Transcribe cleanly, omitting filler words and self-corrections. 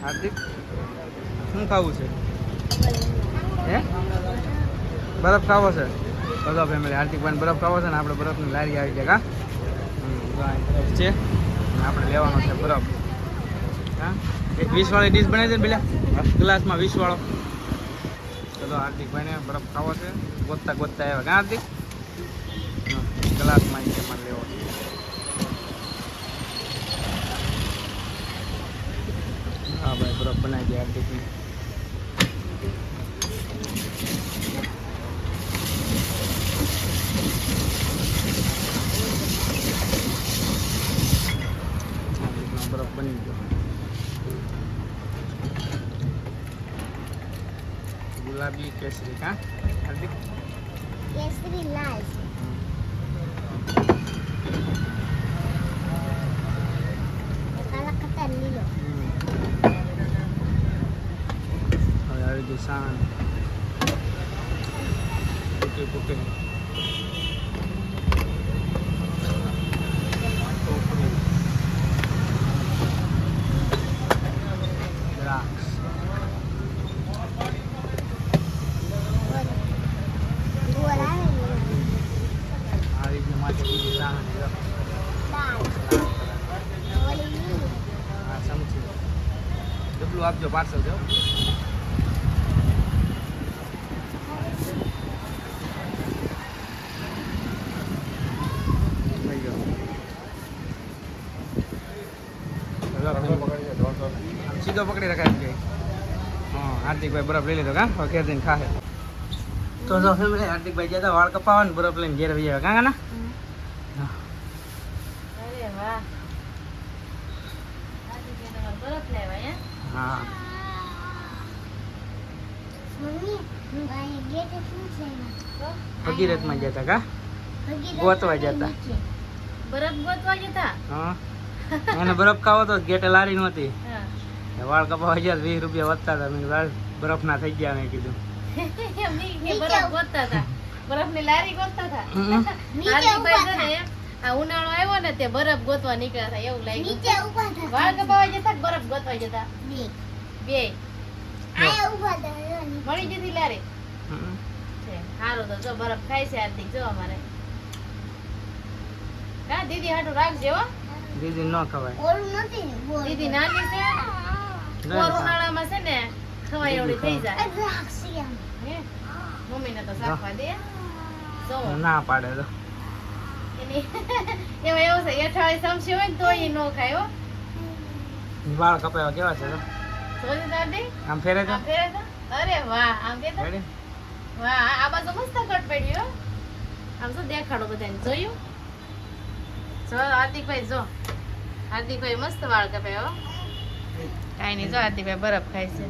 હાર્દિક શું ખાવું છે? હે બરફ ખાવો છે? બધો ફેમિલી હાર્દિકભાઈ બરફ ખાવો છે ને આપણે બરફની લારી આવી જાય કા છે આપણે લેવાનો છે બરફ. હા એક 20 વાળી ડીશ બનાવી દે ને પેલા ગ્લાસમાં 20 વાળો. ચલો હાર્દિકભાઈને બરફ ખાવો છે ગોતતા ગોતતા આવ્યા કા હાર્દિક ગ્લાસમાં મારે લેવો. હા ભાઈ બરફ બનાવી દે હાર્દિકની. બરફ બની ગયો. ગુલાબી કેસરી કા હાર્દિક કેસરી લાલ કાલા કતર લીલો. હવે આવી ગયું સાણ પૂકી પૂકી દ્રાક્ષ ગોળ આવે ને આ રીતનું માટે બીજું સાણ લાલ ઓલી લીલી. હા સમજી કેટલું આપજો પાર્સલ જાઓ. સીધો પકડી રખાય છે. હા હાર્દિકભાઈ બરફ લઈ લીધો કા હવે ઘેર જઈને ખાશે. તો જો ફેમિલી હાર્દિકભાઈ જતા વાળ કપાવવા ને બરફ લઈને ઘેર આવી આવે કા ના. અરે વાહ બરફ લેવા હે હા મમ્મી આ ગેટ શું છે ભગીરથમાં જતા કા ભગીરથ ગોતવા જતા. બરફ ગોતવા જતા. હા એને બરફ ખાવો તો ગેટે લારી નહોતી હા વાળ કપાવા ગયા 20 રૂપિયા વધતા હતા. મેં વાળ બરફ ના થઈ ગયા મેં કીધું. બરફ ગોતતા હતા બરફની લારી ગોતતા હતા. નીચે હાર્દિકભાઈ ઊભા છે ને આ ઉનાળો આવ્યો ને તે બરફ ગોતવા નીકળ્યા હતા એવું લાગ્યું. નીચે ઊભા થા વાળ કપાવા જતા કે બરફ ગોતવા જતા બે આયા ઊભા થા મળી જતી લારી હમ. છે. સારું તો જો બરફ ખાય છે હાર્દિક જો અમારે કા દીદી હાટું રાખજે હો. દીદી ન ખવાય. ઓલું નથી ને ગોળ દીદી નાની છે ઓર ઉનાળામાં છે ને ખવાય એવડી થઈ જાય દ્રાક્ષિયા હે મમ્મીને તો શાકવા દે જો ના પાડે તો એની એમાં એવું છે એઠાળી સમસી હોય ને તોય નો ખાય હો. વાળ કપાવા કેવા છે તો? જોયું દાદી આમ ફેરે તો આમ ફેરે તો અરે વાહ આમ કે તો રેડી? વાહ આ બાજુ મસ્ત કટ પડ્યો આમ શું દેખાડો બધાને જોયું જો હાર્દિકભાઈ જો હાર્દિકભાઈ મસ્ત વાળ કપાયો કાંઈ નહીં જો હાર્દિકભાઈ બરફ ખાય છે.